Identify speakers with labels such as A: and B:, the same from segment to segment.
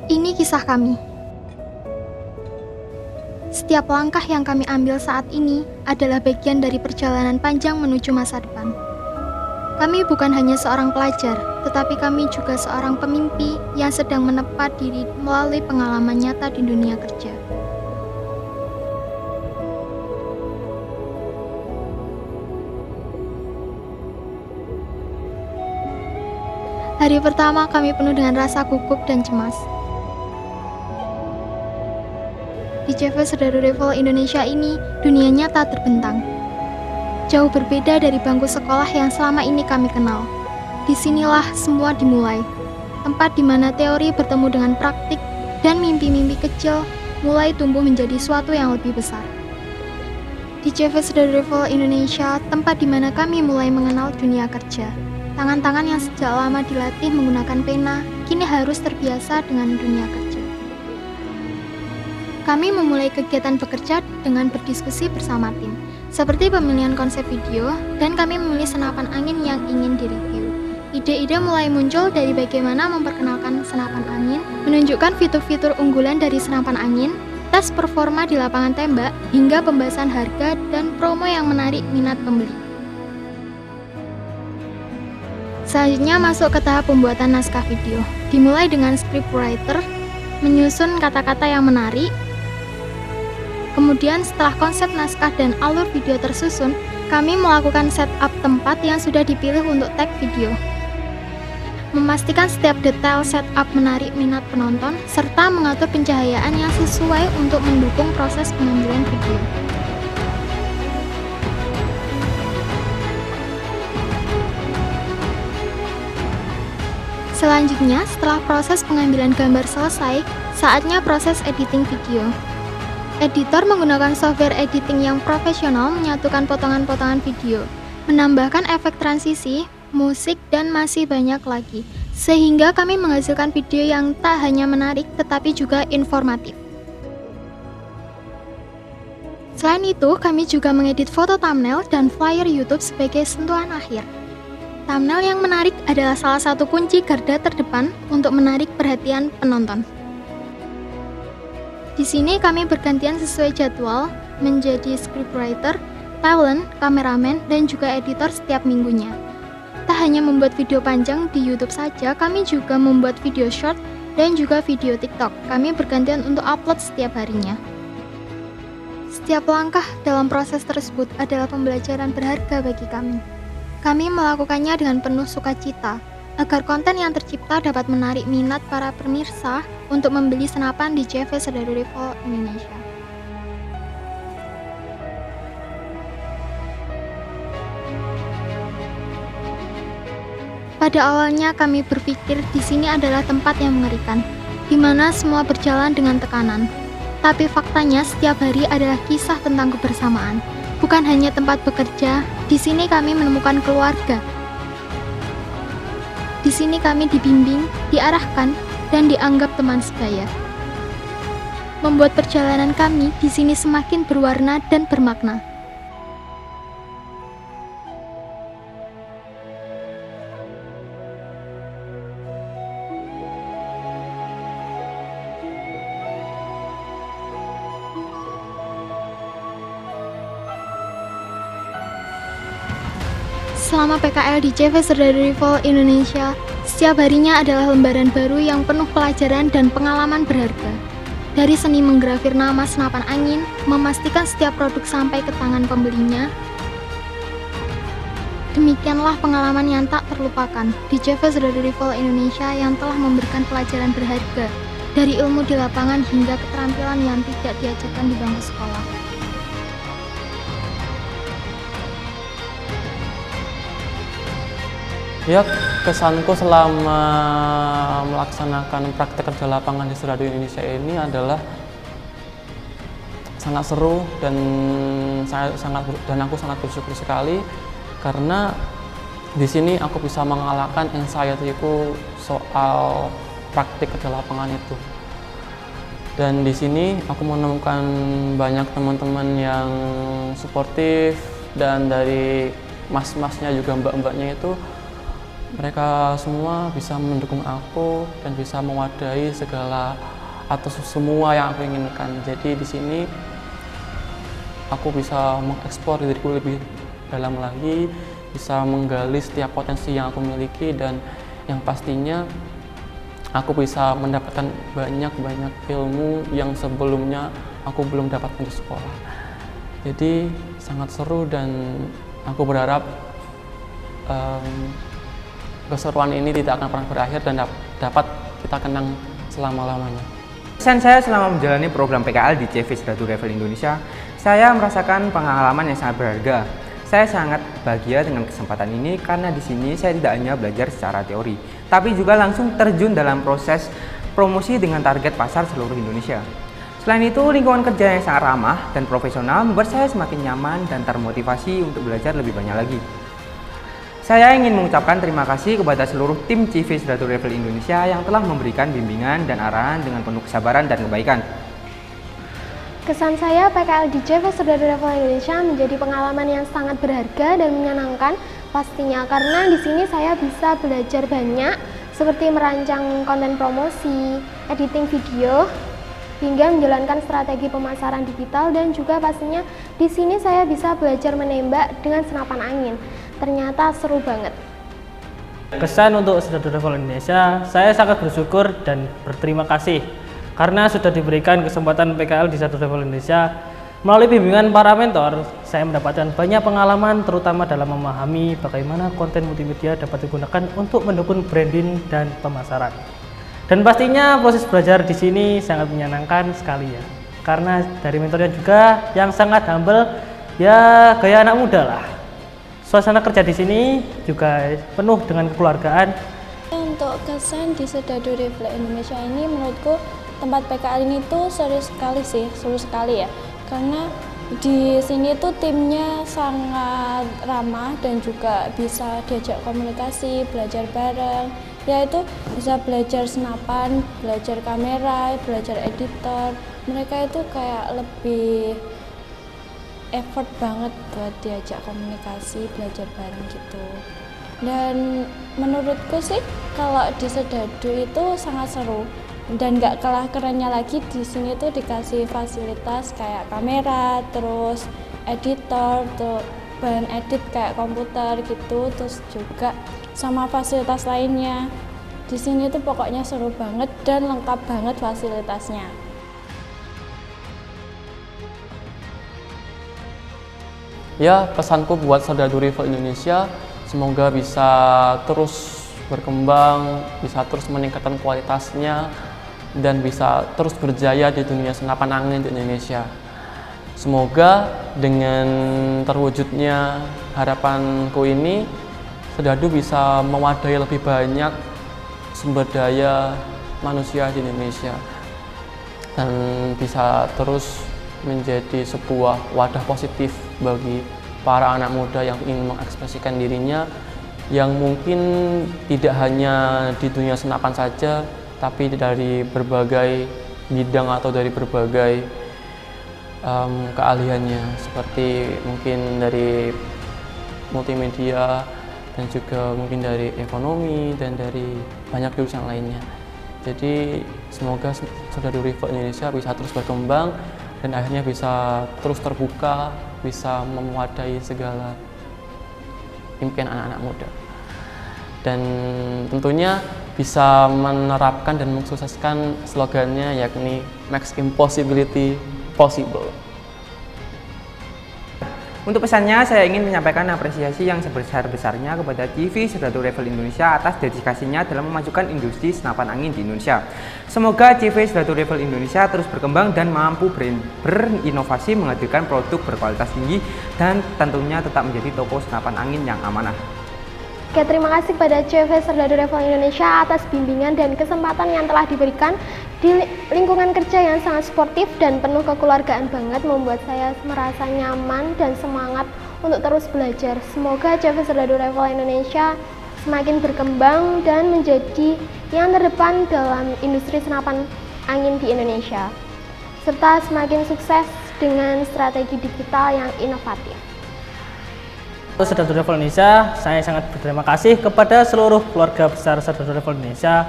A: Ini kisah kami. Setiap langkah yang kami ambil saat ini adalah bagian dari perjalanan panjang menuju masa depan. Kami bukan hanya seorang pelajar, tetapi kami juga seorang pemimpi yang sedang menepat diri melalui pengalaman nyata di dunia kerja. Hari pertama kami penuh dengan rasa gugup dan cemas. Di CV Serdadu Rival Indonesia ini, dunia nyata terbentang. Jauh berbeda dari bangku sekolah yang selama ini kami kenal. Disinilah semua dimulai. Tempat di mana teori bertemu dengan praktik dan mimpi-mimpi kecil mulai tumbuh menjadi suatu yang lebih besar. Di CV Serdadu Rival Indonesia, tempat di mana kami mulai mengenal dunia kerja. Tangan-tangan yang sejak lama dilatih menggunakan pena, kini harus terbiasa dengan dunia kerja. Kami memulai kegiatan bekerja dengan berdiskusi bersama tim, seperti pemilihan konsep video, dan kami memilih senapan angin yang ingin direview. Ide-ide mulai muncul dari bagaimana memperkenalkan senapan angin, menunjukkan fitur-fitur unggulan dari senapan angin, tes performa di lapangan tembak, hingga pembahasan harga dan promo yang menarik minat pembeli. Selanjutnya masuk ke tahap pembuatan naskah video. Dimulai dengan scriptwriter, menyusun kata-kata yang menarik. Kemudian setelah konsep naskah dan alur video tersusun, kami melakukan setup tempat yang sudah dipilih untuk tag video. Memastikan setiap detail setup menarik minat penonton, serta mengatur pencahayaan yang sesuai untuk mendukung proses pengambilan video. Selanjutnya, setelah proses pengambilan gambar selesai, saatnya proses editing video. Editor menggunakan software editing yang profesional menyatukan potongan-potongan video, menambahkan efek transisi, musik, dan masih banyak lagi, sehingga kami menghasilkan video yang tak hanya menarik tetapi juga informatif. Selain itu, kami juga mengedit foto thumbnail dan flyer YouTube sebagai sentuhan akhir. Thumbnail yang menarik adalah salah satu kunci garda terdepan untuk menarik perhatian penonton. Di sini kami bergantian sesuai jadwal menjadi scriptwriter, talent, kameramen, dan juga editor setiap minggunya. Tak hanya membuat video panjang di YouTube saja, kami juga membuat video short dan juga video TikTok. Kami bergantian untuk upload setiap harinya. Setiap langkah dalam proses tersebut adalah pembelajaran berharga bagi kami. Kami melakukannya dengan penuh sukacita, agar konten yang tercipta dapat menarik minat para pemirsa untuk membeli senapan di CV Serdadu Rival Indonesia. Pada awalnya kami berpikir di sini adalah tempat yang mengerikan, di mana semua berjalan dengan tekanan. Tapi faktanya setiap hari adalah kisah tentang kebersamaan. Bukan hanya tempat bekerja, di sini kami menemukan keluarga. Di sini kami dibimbing, diarahkan, dan dianggap teman sebaya. Membuat perjalanan kami di sini semakin berwarna dan bermakna. Selama PKL di CV Serdadu Rival Indonesia, setiap harinya adalah lembaran baru yang penuh pelajaran dan pengalaman berharga. Dari seni menggrafir nama senapan angin, memastikan setiap produk sampai ke tangan pembelinya. Demikianlah pengalaman yang tak terlupakan di CV Serdadu Rival Indonesia yang telah memberikan pelajaran berharga, dari ilmu di lapangan hingga keterampilan yang tidak diajarkan di bangku sekolah.
B: Ya, kesanku selama melaksanakan praktek kerja lapangan di Serdadu Indonesia ini adalah sangat seru dan aku sangat bersyukur sekali karena di sini aku bisa mengalahkan anxiety-ku soal praktik kerja lapangan itu. Dan di sini aku menemukan banyak teman-teman yang suportif dan dari mas-masnya juga mbak-mbaknya itu Mereka semua bisa mendukung aku dan bisa mewadahi segala atau semua yang aku inginkan. Jadi di sini aku bisa mengeksplor diriku lebih dalam lagi, bisa menggali setiap potensi yang aku miliki, dan yang pastinya aku bisa mendapatkan banyak ilmu yang sebelumnya aku belum dapatkan di sekolah. Jadi sangat seru dan aku berharap keseruan ini tidak akan pernah berakhir dan dapat kita kenang selama-lamanya.
C: Pesan saya selama menjalani program PKL di CV Sedadur Revel Indonesia, saya merasakan pengalaman yang sangat berharga. Saya sangat bahagia dengan kesempatan ini karena di sini saya tidak hanya belajar secara teori, tapi juga langsung terjun dalam proses promosi dengan target pasar seluruh Indonesia. Selain itu, lingkungan kerja yang sangat ramah dan profesional membuat saya semakin nyaman dan termotivasi untuk belajar lebih banyak lagi. Saya ingin mengucapkan terima kasih kepada seluruh tim CV Sedadur Revel Indonesia yang telah memberikan bimbingan dan arahan dengan penuh kesabaran dan kebaikan.
D: Kesan saya PKL di CV Sedadur Revel Indonesia menjadi pengalaman yang sangat berharga dan menyenangkan pastinya, karena di sini saya bisa belajar banyak seperti merancang konten promosi, editing video, hingga menjalankan strategi pemasaran digital, dan juga pastinya di sini saya bisa belajar menembak dengan senapan angin. Ternyata seru banget.
E: Kesan untuk Sedadur Revel Indonesia, saya sangat bersyukur dan berterima kasih karena sudah diberikan kesempatan PKL di Sedadur Revel Indonesia. Melalui bimbingan para mentor, saya mendapatkan banyak pengalaman terutama dalam memahami bagaimana konten multimedia dapat digunakan untuk mendukung branding dan pemasaran. Dan pastinya proses belajar di sini sangat menyenangkan sekali ya. Karena dari mentornya juga yang sangat humble, ya gaya anak muda lah. Suasana kerja di sini juga penuh dengan kekeluargaan.
F: Untuk kesan di Sedadur Revel Indonesia ini, menurutku tempat PKL ini tuh seru sekali ya. Karena di sini tuh timnya sangat ramah dan juga bisa diajak komunikasi, belajar bareng. Yaitu bisa belajar senapan, belajar kamera, belajar editor. Mereka itu kayak lebih effort banget buat diajak komunikasi, belajar bareng gitu. Dan menurutku sih kalau di Sedadu itu sangat seru, dan gak kalah kerennya lagi di sini tuh dikasih fasilitas kayak kamera, terus editor, tuh bahan edit kayak komputer gitu, terus juga sama fasilitas lainnya. Di sini tuh pokoknya seru banget dan lengkap banget fasilitasnya.
B: Ya, pesanku buat Sedadur Revel Indonesia, semoga bisa terus berkembang, bisa terus meningkatkan kualitasnya, dan bisa terus berjaya di dunia senapan angin di Indonesia. Semoga dengan terwujudnya harapanku ini, Sedadu bisa mewadahi lebih banyak sumber daya manusia di Indonesia dan bisa terus menjadi sebuah wadah positif bagi para anak muda yang ingin mengekspresikan dirinya, yang mungkin tidak hanya di dunia senapan saja, tapi dari berbagai bidang atau dari berbagai keahliannya, seperti mungkin dari multimedia dan juga mungkin dari ekonomi dan dari banyak jurusan lainnya. Jadi semoga Sedadur Revel Indonesia bisa terus berkembang dan akhirnya bisa terus terbuka, bisa memuadahi segala impian anak-anak muda. Dan tentunya bisa menerapkan dan mensukseskan slogannya, yakni Make Impossibility Possible.
C: Untuk pesannya, saya ingin menyampaikan apresiasi yang sebesar-besarnya kepada TV Sedadur Revel Indonesia atas dedikasinya dalam memajukan industri senapan angin di Indonesia. Semoga TV Sedadur Revel Indonesia terus berkembang dan mampu berinovasi, menghadirkan produk berkualitas tinggi, dan tentunya tetap menjadi toko senapan angin yang amanah.
D: Oke, terima kasih kepada CV Sedadur Revel Indonesia atas bimbingan dan kesempatan yang telah diberikan di lingkungan kerja yang sangat sportif dan penuh kekeluargaan banget, membuat saya merasa nyaman dan semangat untuk terus belajar. Semoga CV Sedadur Revel Indonesia semakin berkembang dan menjadi yang terdepan dalam industri senapan angin di Indonesia, serta semakin sukses dengan strategi digital yang inovatif.
E: Untuk Sedado Travel Indonesia, saya sangat berterima kasih kepada seluruh keluarga besar Sedado Travel Indonesia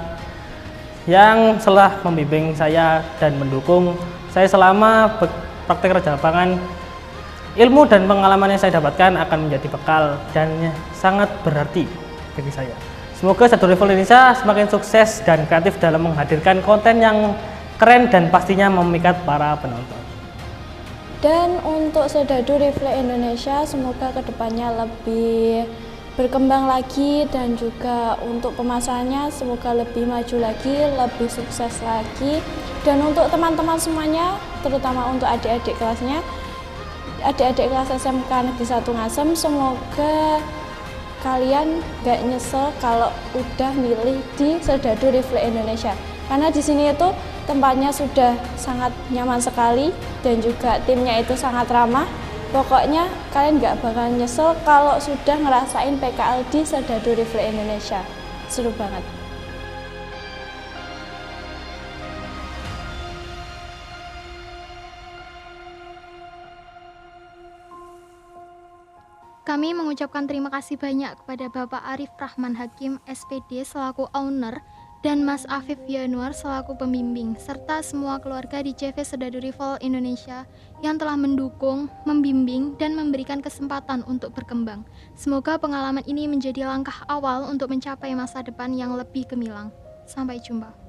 E: yang telah membimbing saya dan mendukung saya selama praktek kerja lapangan. Ilmu dan pengalaman yang saya dapatkan akan menjadi bekal dan sangat berarti bagi saya. Semoga Sedado Travel Indonesia semakin sukses dan kreatif dalam menghadirkan konten yang keren dan pastinya memikat para penonton.
F: Dan untuk Sedado Travel Indonesia semoga kedepannya lebih berkembang lagi, dan juga untuk pemasarannya semoga lebih maju lagi, lebih sukses lagi. Dan untuk teman-teman semuanya, terutama untuk adik-adik kelasnya, adik-adik kelas SMK Negeri 1 Ngasem, semoga kalian gak nyesel kalau udah milih di Sedado Travel Indonesia, karena di sini itu tempatnya sudah sangat nyaman sekali dan juga timnya itu sangat ramah. Pokoknya kalian gak bakal nyesel kalau sudah ngerasain PKL di Sedado Travel Indonesia. Seru banget.
A: Kami mengucapkan terima kasih banyak kepada Bapak Arif Rahman Hakim, SPD selaku owner, dan Mas Afif Yanuar selaku pembimbing, serta semua keluarga di CV Sedado Travel Indonesia yang telah mendukung, membimbing, dan memberikan kesempatan untuk berkembang. Semoga pengalaman ini menjadi langkah awal untuk mencapai masa depan yang lebih gemilang. Sampai jumpa.